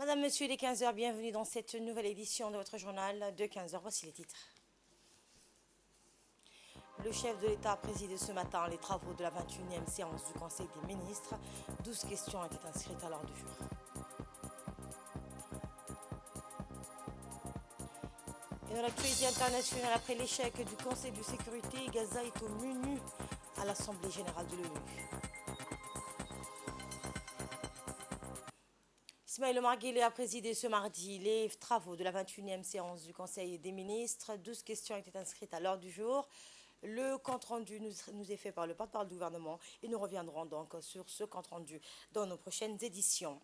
Madame, Monsieur, il est 15 heures. Bienvenue dans cette nouvelle édition de votre journal de 15 heures. Voici les titres. Le chef de l'État a présidé ce matin les travaux de la 21e séance du Conseil des ministres. 12 questions ont été inscrites à l'ordre du jour. Et dans l'actualité internationale, après l'échec du Conseil de sécurité, Gaza est au menu à l'Assemblée générale de l'ONU. Ismaël Omar Guelleh a présidé ce mardi les travaux de la 21e séance du Conseil des ministres. 12 questions ont été inscrites à l'ordre du jour. Le compte-rendu nous est fait par le porte-parole du gouvernement et nous reviendrons donc sur ce compte-rendu dans nos prochaines éditions.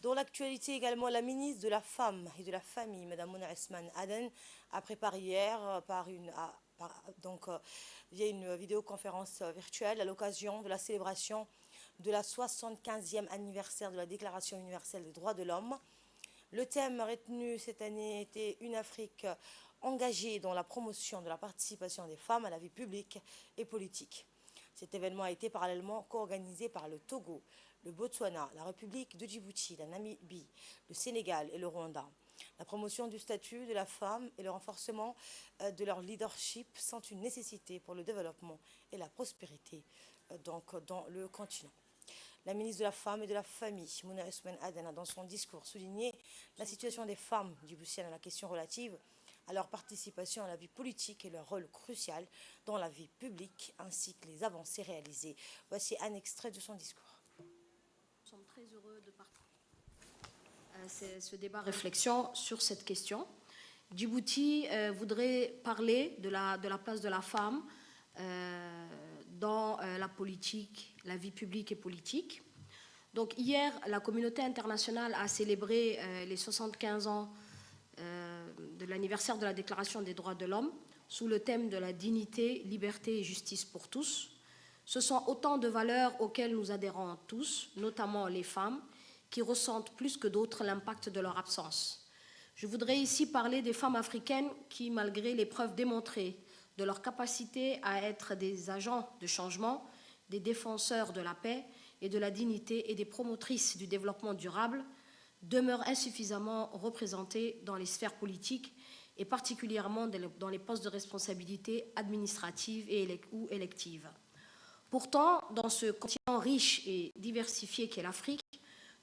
Dans l'actualité également, la ministre de la Femme et de la Famille, Mme Mouna Ousmane Aden, a préparé hier via une vidéoconférence virtuelle à l'occasion de la célébration de la 75e anniversaire de la Déclaration universelle des droits de l'homme. Le thème retenu cette année était une Afrique engagée dans la promotion de la participation des femmes à la vie publique et politique. Cet événement a été parallèlement co-organisé par le Togo, le Botswana, la République de Djibouti, la Namibie, le Sénégal et le Rwanda. La promotion du statut de la femme et le renforcement de leur leadership sont une nécessité pour le développement et la prospérité dans le continent. La ministre de la Femme et de la Famille, Mouna Ousmane Aden, a dans son discours souligné la situation des femmes djiboutiennes à la question relative à leur participation à la vie politique et leur rôle crucial dans la vie publique, ainsi que les avancées réalisées. Voici un extrait de son discours. Nous sommes très heureux de partager ce débat réflexion sur cette question. Djibouti voudrait parler de la place de la femme dans la politique, la vie publique et politique. Donc hier, la communauté internationale a célébré les 75 ans de l'anniversaire de la Déclaration des droits de l'homme sous le thème de la dignité, liberté et justice pour tous. Ce sont autant de valeurs auxquelles nous adhérons tous, notamment les femmes, qui ressentent plus que d'autres l'impact de leur absence. Je voudrais ici parler des femmes africaines qui, malgré les preuves démontrées de leur capacité à être des agents de changement, des défenseurs de la paix et de la dignité et des promotrices du développement durable, demeurent insuffisamment représentées dans les sphères politiques et particulièrement dans les postes de responsabilité administrative ou élective. Pourtant, dans ce continent riche et diversifié qu'est l'Afrique,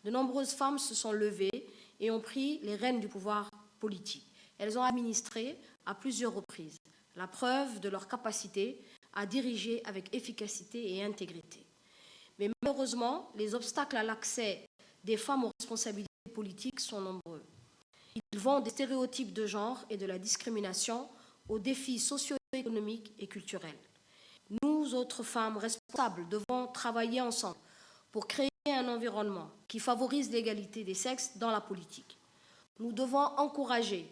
de nombreuses femmes se sont levées et ont pris les rênes du pouvoir politique. Elles ont administré à plusieurs reprises, la preuve de leur capacité à diriger avec efficacité et intégrité. Mais malheureusement, les obstacles à l'accès des femmes aux responsabilités politiques sont nombreux. Ils vont des stéréotypes de genre et de la discrimination aux défis socio-économiques et culturels. Nous, autres femmes responsables, devons travailler ensemble pour créer un environnement qui favorise l'égalité des sexes dans la politique. Nous devons encourager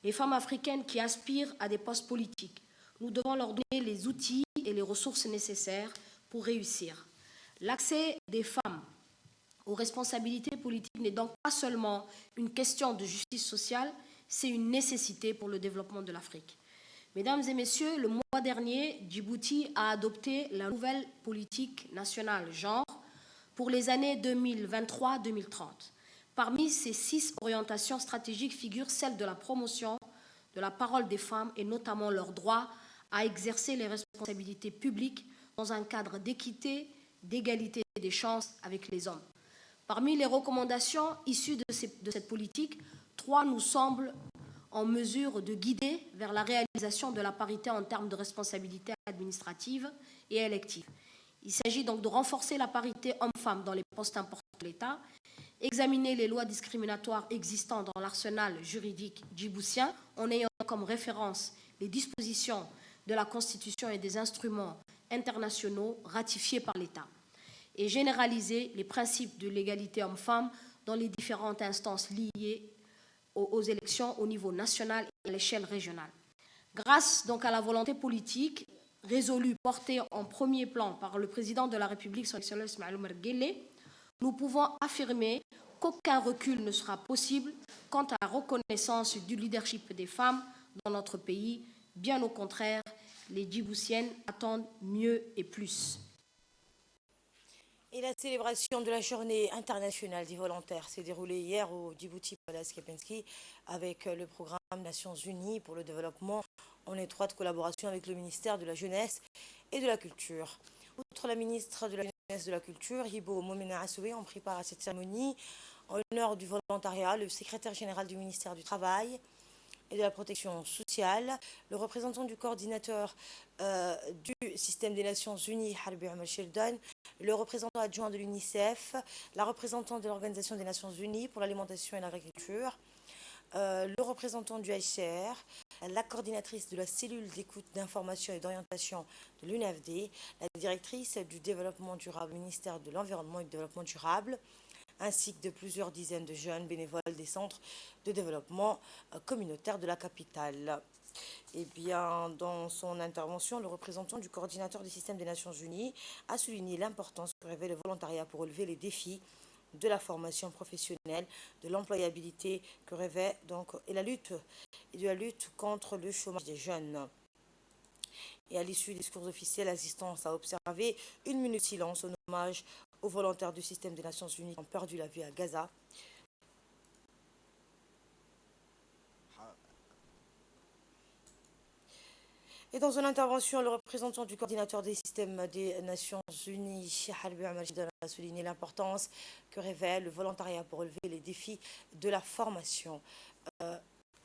les femmes africaines qui aspirent à des postes politiques. Nous devons leur donner les outils et les ressources nécessaires pour réussir. L'accès des femmes aux responsabilités politiques n'est donc pas seulement une question de justice sociale, c'est une nécessité pour le développement de l'Afrique. Mesdames et messieurs, le mois dernier, Djibouti a adopté la nouvelle politique nationale genre pour les années 2023-2030. Parmi ces 6 orientations stratégiques figure celle de la promotion de la parole des femmes et notamment leur droit à exercer les responsabilités publiques dans un cadre d'équité, d'égalité des chances avec les hommes. Parmi les recommandations issues de cette politique, 3 nous semblent en mesure de guider vers la réalisation de la parité en termes de responsabilité administrative et élective. Il s'agit donc de renforcer la parité homme-femme dans les postes importants de l'État, examiner les lois discriminatoires existantes dans l'arsenal juridique djiboutien en ayant comme référence les dispositions de la Constitution et des instruments internationaux ratifiés par l'État, et généraliser les principes de l'égalité homme-femme dans les différentes instances liées aux élections au niveau national et à l'échelle régionale. Grâce donc à la volonté politique résolue portée en premier plan par le président de la République, son Excellence Ismaël Omar Guelleh, nous pouvons affirmer qu'aucun recul ne sera possible quant à la reconnaissance du leadership des femmes dans notre pays. Bien au contraire, les Djiboutiennes attendent mieux et plus. Et la célébration de la journée internationale des volontaires s'est déroulée hier au Djibouti Palace Kempinski avec le programme Nations Unies pour le développement en étroite collaboration avec le ministère de la Jeunesse et de la Culture. Outre la ministre de la Jeunesse et de la Culture, Hibo Momena Assoué, ont pris part à cette cérémonie en l'honneur du volontariat, le secrétaire général du ministère du Travail et de la protection sociale, le représentant du coordinateur du système des Nations Unies, Harbi Omar Shildon, le représentant adjoint de l'UNICEF, la représentante de l'Organisation des Nations Unies pour l'alimentation et l'agriculture, le représentant du HCR, la coordinatrice de la cellule d'écoute d'information et d'orientation de l'UNFD, la directrice du développement durable au ministère de l'Environnement et du Développement durable, ainsi que de plusieurs dizaines de jeunes bénévoles des centres de développement communautaire de la capitale. Eh bien, dans son intervention, le représentant du coordinateur du système des Nations Unies a souligné l'importance que revêt le volontariat pour relever les défis de la formation professionnelle, de l'employabilité que revêt donc et de la lutte contre le chômage des jeunes. Et à l'issue du discours officiel, l'assistance a observé une minute de silence en hommage aux volontaires du système des Nations Unies qui ont perdu la vie à Gaza. Et dans une intervention, le représentant du coordinateur des systèmes des Nations Unies, Harbi Omar Shildon, a souligné l'importance que révèle le volontariat pour relever les défis de la formation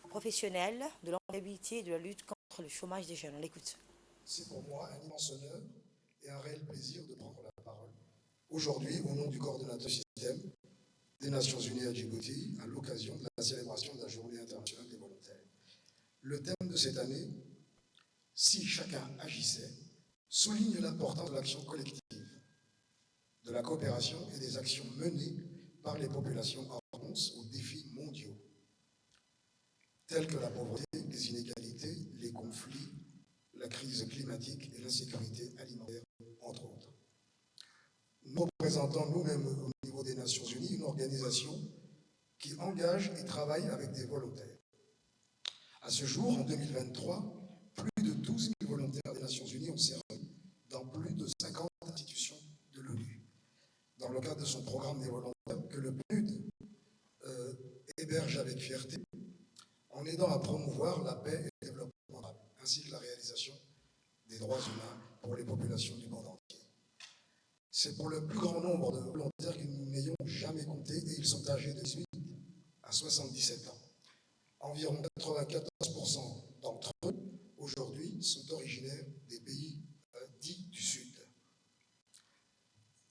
professionnelle, de l'employabilité et de la lutte contre le chômage des jeunes. On l'écoute. C'est pour moi un immense honneur et un réel plaisir de prendre la parole aujourd'hui au nom du coordonnateur système des Nations Unies à Djibouti à l'occasion de la célébration de la Journée internationale des volontaires. Le thème de cette année, si chacun agissait, souligne l'importance de l'action collective, de la coopération et des actions menées par les populations en réponse aux défis mondiaux, tels que la pauvreté, les inégalités, les conflits, la crise climatique et l'insécurité alimentaire, entre autres. Nous représentons nous-mêmes au niveau des Nations Unies une organisation qui engage et travaille avec des volontaires. À ce jour, en 2023, plus de 12 000 volontaires des Nations Unies ont servi dans plus de 50 institutions de l'ONU. Dans le cadre de son programme des volontaires, que le PNUD héberge avec fierté, en aidant à promouvoir la paix et le développement durable, ainsi que la réalisation des droits humains pour les populations du monde entier. C'est pour le plus grand nombre de volontaires que nous n'ayons jamais compté et ils sont âgés de 18 à 77 ans. Environ 94% d'entre eux, aujourd'hui, sont originaires des pays dits du Sud.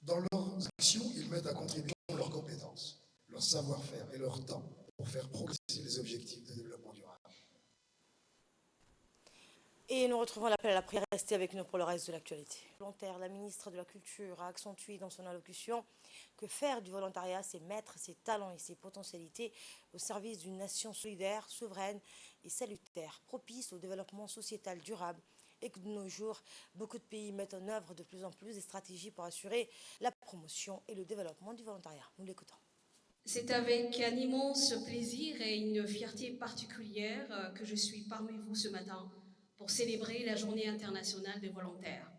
Dans leurs actions, ils mettent à contribution leurs compétences, leur savoir-faire et leur temps pour faire progresser les objectifs de développement durable. Et nous retrouvons l'appel à la prière. Restez avec nous pour le reste de l'actualité. Volontaire, la ministre de la Culture a accentué dans son allocution que faire du volontariat, c'est mettre ses talents et ses potentialités au service d'une nation solidaire, souveraine et salutaire, propice au développement sociétal durable, et que de nos jours, beaucoup de pays mettent en œuvre de plus en plus des stratégies pour assurer la promotion et le développement du volontariat. Nous l'écoutons. C'est avec un immense plaisir et une fierté particulière que je suis parmi vous ce matin pour célébrer la Journée internationale des volontaires.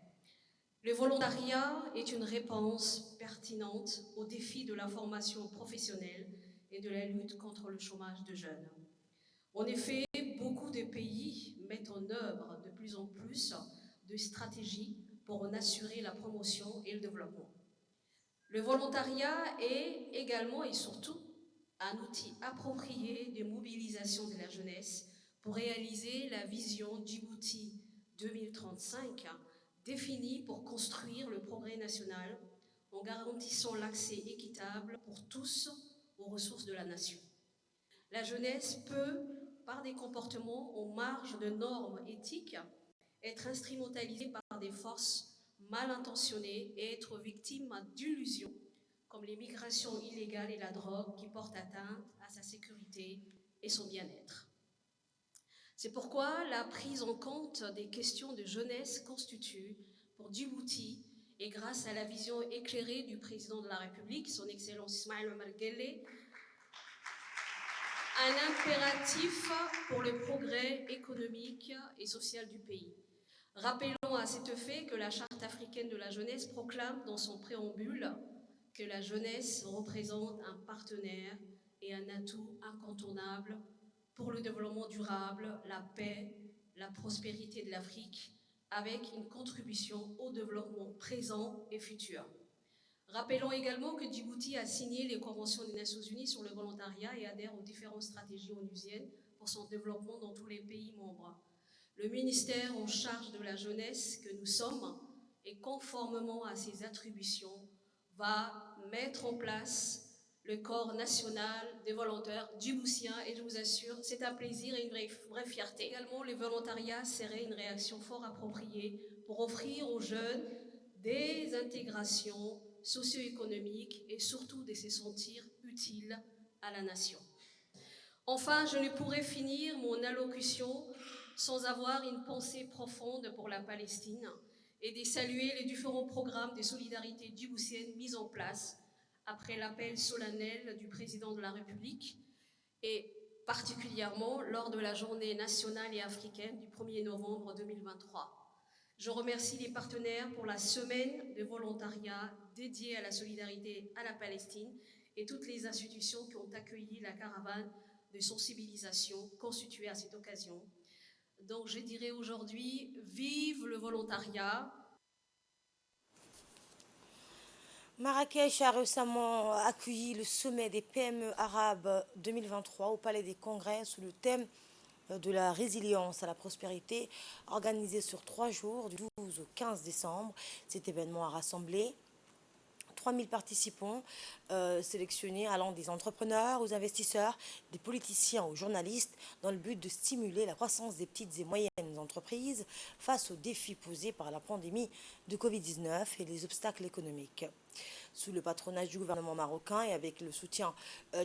Le volontariat est une réponse pertinente aux défis de la formation professionnelle et de la lutte contre le chômage de jeunes. En effet, beaucoup de pays mettent en œuvre de plus en plus de stratégies pour en assurer la promotion et le développement. Le volontariat est également et surtout un outil approprié de mobilisation de la jeunesse pour réaliser la vision Djibouti 2035 définie pour construire le progrès national en garantissant l'accès équitable pour tous aux ressources de la nation. La jeunesse peut, par des comportements en marge de normes éthiques, être instrumentalisée par des forces mal intentionnées et être victime d'illusions comme les migrations illégales et la drogue qui portent atteinte à sa sécurité et son bien-être. C'est pourquoi la prise en compte des questions de jeunesse constitue, pour Djibouti, et grâce à la vision éclairée du président de la République, son Excellence Ismaël Omar Guelleh, un impératif pour le progrès économique et social du pays. Rappelons à cet effet que la Charte africaine de la jeunesse proclame dans son préambule que la jeunesse représente un partenaire et un atout incontournable pour le développement durable, la paix, la prospérité de l'Afrique, avec une contribution au développement présent et futur. Rappelons également que Djibouti a signé les conventions des Nations Unies sur le volontariat et adhère aux différentes stratégies onusiennes pour son développement dans tous les pays membres. Le ministère en charge de la jeunesse que nous sommes, et conformément à ses attributions, va mettre en place le corps national des volontaires djiboutiens, et je vous assure, c'est un plaisir et une vraie fierté. Également, le volontariat serait une réaction fort appropriée pour offrir aux jeunes des intégrations socio-économiques et surtout de se sentir utiles à la nation. Enfin, je ne pourrais finir mon allocution sans avoir une pensée profonde pour la Palestine et de saluer les différents programmes de solidarité djiboutienne mis en place après l'appel solennel du président de la République et particulièrement lors de la journée nationale et africaine du 1er novembre 2023. Je remercie les partenaires pour la semaine de volontariat dédiée à la solidarité à la Palestine et toutes les institutions qui ont accueilli la caravane de sensibilisation constituée à cette occasion. Donc je dirais aujourd'hui, vive le volontariat. Marrakech a récemment accueilli le sommet des PME arabes 2023 au Palais des Congrès sous le thème de la résilience à la prospérité, organisé sur 3 jours, du 12 au 15 décembre. Cet événement a rassemblé 3000 participants sélectionnés allant des entrepreneurs aux investisseurs, des politiciens aux journalistes, dans le but de stimuler la croissance des petites et moyennes entreprises face aux défis posés par la pandémie de Covid-19 et les obstacles économiques. Sous le patronage du gouvernement marocain et avec le soutien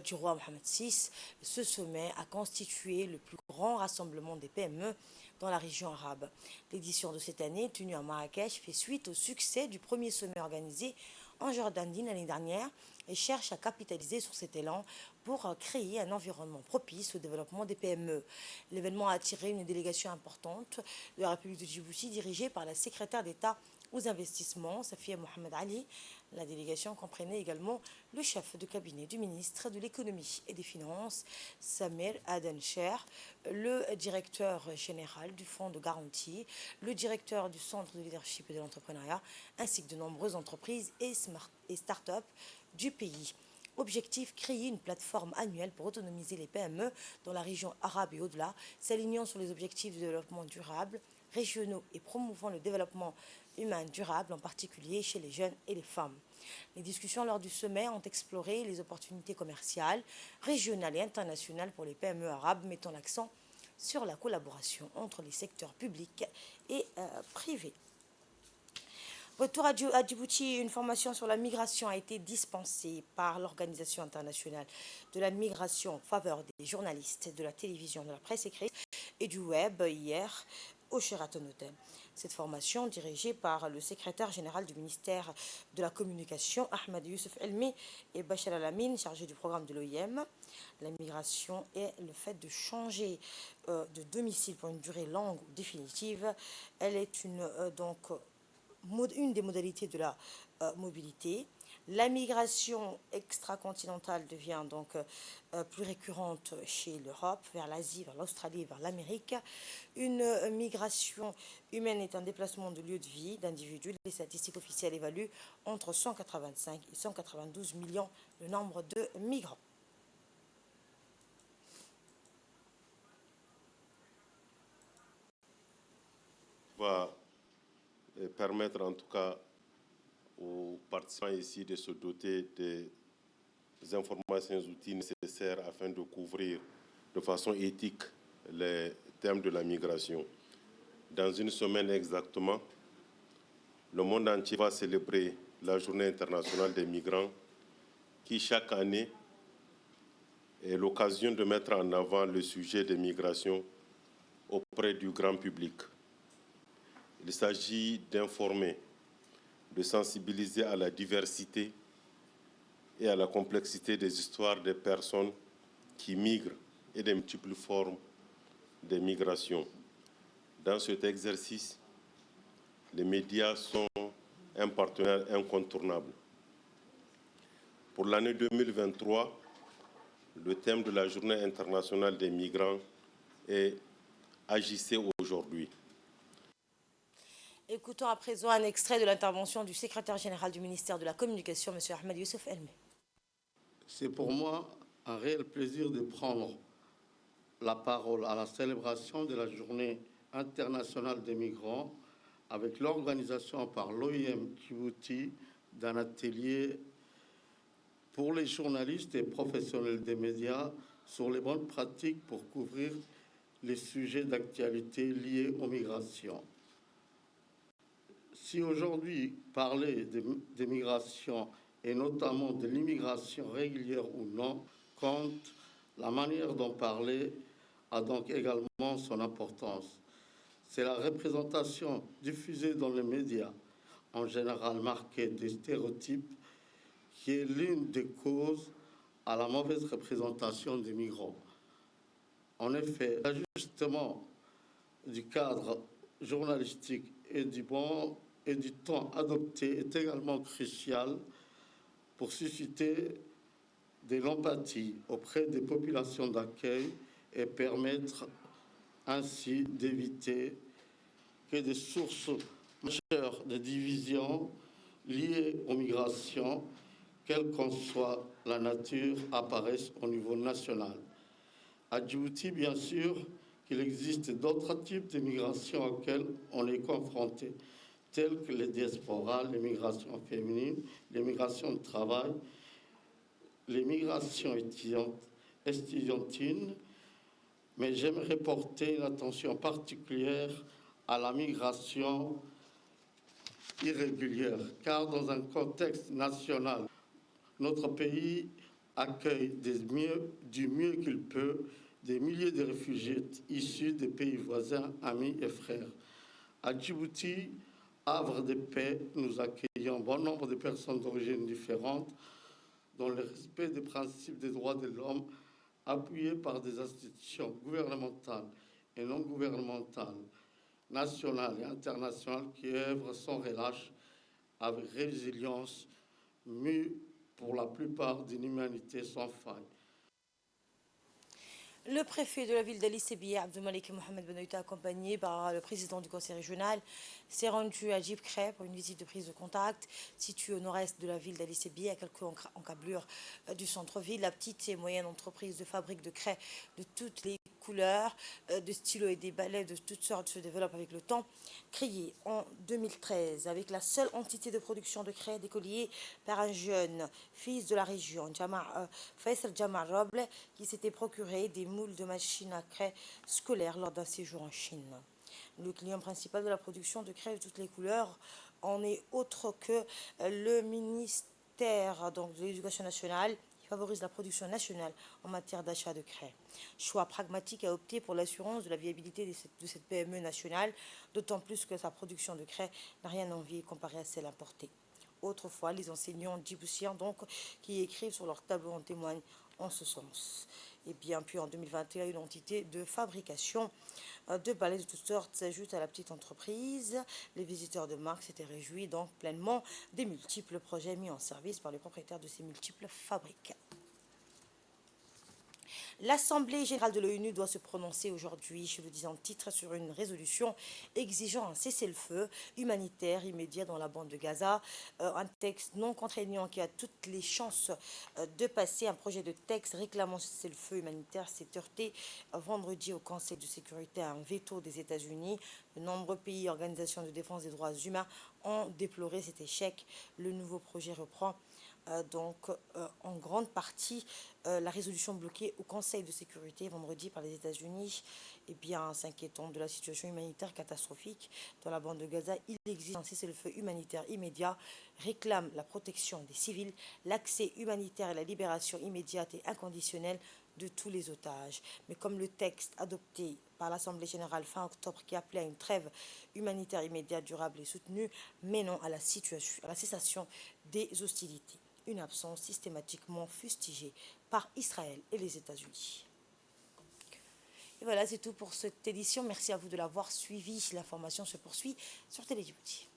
du roi Mohamed VI, ce sommet a constitué le plus grand rassemblement des PME dans la région arabe. L'édition de cette année, tenue à Marrakech, fait suite au succès du premier sommet organisé en Jordanie l'année dernière et cherche à capitaliser sur cet élan pour créer un environnement propice au développement des PME. L'événement a attiré une délégation importante de la République de Djibouti dirigée par la secrétaire d'État aux investissements, Safia Mohamed Ali. La délégation comprenait également le chef de cabinet du ministre de l'économie et des finances, Samir Adencher, le directeur général du fonds de garantie, le directeur du centre de leadership et de l'entrepreneuriat, ainsi que de nombreuses entreprises et start-up du pays. Objectif, créer une plateforme annuelle pour autonomiser les PME dans la région arabe et au-delà, s'alignant sur les objectifs de développement durable régionaux et promouvant le développement humain durable, en particulier chez les jeunes et les femmes. Les discussions lors du sommet ont exploré les opportunités commerciales, régionales et internationales pour les PME arabes, mettant l'accent sur la collaboration entre les secteurs publics et privés. Retour à Djibouti, une formation sur la migration a été dispensée par l'Organisation internationale de la migration en faveur des journalistes, de la télévision, de la presse écrite et du web hier au Sheraton Hotel. Cette formation, dirigée par le secrétaire général du ministère de la Communication, Ahmed Youssef Elmi, et Bachar Al-Amin, chargé du programme de l'OIM. La migration est le fait de changer de domicile pour une durée longue ou définitive. Elle est une des modalités de la mobilité. La migration extracontinentale devient donc plus récurrente chez l'Europe, vers l'Asie, vers l'Australie, vers l'Amérique. Une migration humaine est un déplacement de lieu de vie d'individus. Les statistiques officielles évaluent entre 185 et 192 millions le nombre de migrants. Va permettre en tout cas aux participants ici de se doter des informations et outils nécessaires afin de couvrir de façon éthique les thèmes de la migration. Dans une semaine exactement, le monde entier va célébrer la Journée internationale des migrants qui, chaque année, est l'occasion de mettre en avant le sujet des migrations auprès du grand public. Il s'agit d'informer, de sensibiliser à la diversité et à la complexité des histoires des personnes qui migrent et des multiples formes de migration. Dans cet exercice, les médias sont un partenaire incontournable. Pour l'année 2023, le thème de la Journée internationale des migrants est « Agissez aujourd'hui ». Écoutons à présent un extrait de l'intervention du secrétaire général du ministère de la Communication, M. Ahmed Youssouf Elmi. C'est pour moi un réel plaisir de prendre la parole à la célébration de la Journée internationale des migrants avec l'organisation par l'OIM Djibouti d'un atelier pour les journalistes et professionnels des médias sur les bonnes pratiques pour couvrir les sujets d'actualité liés aux migrations. Si aujourd'hui parler des migrations et notamment de l'immigration régulière ou non compte, la manière d'en parler a donc également son importance. C'est la représentation diffusée dans les médias, en général marquée des stéréotypes, qui est l'une des causes à la mauvaise représentation des migrants. En effet, l'ajustement du cadre journalistique et du temps adopté est également crucial pour susciter de l'empathie auprès des populations d'accueil et permettre ainsi d'éviter que des sources majeures de division liées aux migrations, quelle qu'en soit la nature, apparaissent au niveau national. À Djibouti, bien sûr, qu'il existe d'autres types de migrations auxquelles on est confronté, telles que les diasporas, les migrations féminines, les migrations de travail, les migrations estudiantines, mais j'aimerais porter une attention particulière à la migration irrégulière, car dans un contexte national, notre pays accueille du mieux qu'il peut des milliers de réfugiés issus des pays voisins, amis et frères. À Djibouti, havre de paix, nous accueillons bon nombre de personnes d'origine différentes dans le respect des principes des droits de l'homme, appuyés par des institutions gouvernementales et non gouvernementales, nationales et internationales qui œuvrent sans relâche, avec résilience, mais pour la plupart d'une humanité sans faille. Le préfet de la ville d'Ali Sébiya, Abdelmalik Mohamed Benoïta, accompagné par le président du conseil régional, s'est rendu à Djib Kré pour une visite de prise de contact, située au nord-est de la ville d'Ali Sébiya, à quelques encablures du centre-ville. La petite et moyenne entreprise de fabrique de craie de toutes les couleurs, de stylos et des balais de toutes sortes se développe avec le temps. Créée en 2013 avec la seule entité de production de craie d'écolier par un jeune fils de la région, Faisal Jamar Roble, qui s'était procuré des moules de machines à craie scolaires lors d'un séjour en Chine. Le client principal de la production de craie de toutes les couleurs en est autre que le ministère donc, de l'Éducation nationale, qui favorise la production nationale en matière d'achat de craie. Choix pragmatique à opter pour l'assurance de la viabilité de cette PME nationale, d'autant plus que sa production de craie n'a rien à envier comparée à celle importée. Autrefois, les enseignants djiboutiens donc qui écrivent sur leur tableau en témoignent en ce sens. Et bien, puis en 2021, une entité de fabrication de balais de toutes sortes s'ajoute à la petite entreprise. Les visiteurs de marque s'étaient réjouis donc pleinement des multiples projets mis en service par les propriétaires de ces multiples fabriques. L'Assemblée générale de l'ONU doit se prononcer aujourd'hui, je le dis en titre, sur une résolution exigeant un cessez-le-feu humanitaire immédiat dans la bande de Gaza. Un texte non contraignant qui a toutes les chances de passer. Un projet de texte réclamant ce cessez-le-feu humanitaire s'est heurté vendredi au Conseil de sécurité à un veto des États-Unis. De nombreux pays et organisations de défense des droits humains ont déploré cet échec. Le nouveau projet reprend en grande partie la résolution bloquée au Conseil de sécurité vendredi par les États-Unis. Et bien, s'inquiétant de la situation humanitaire catastrophique dans la bande de Gaza, il existe un cessez-le-feu humanitaire immédiat, réclame la protection des civils, l'accès humanitaire et la libération immédiate et inconditionnelle de tous les otages. Mais comme le texte adopté par l'Assemblée générale fin octobre qui appelait à une trêve humanitaire immédiate, durable et soutenue, mais non à la cessation des hostilités. Une absence systématiquement fustigée par Israël et les États-Unis. Et voilà, c'est tout pour cette édition. Merci à vous de l'avoir suivi. L'information se poursuit sur Télé Djibouti.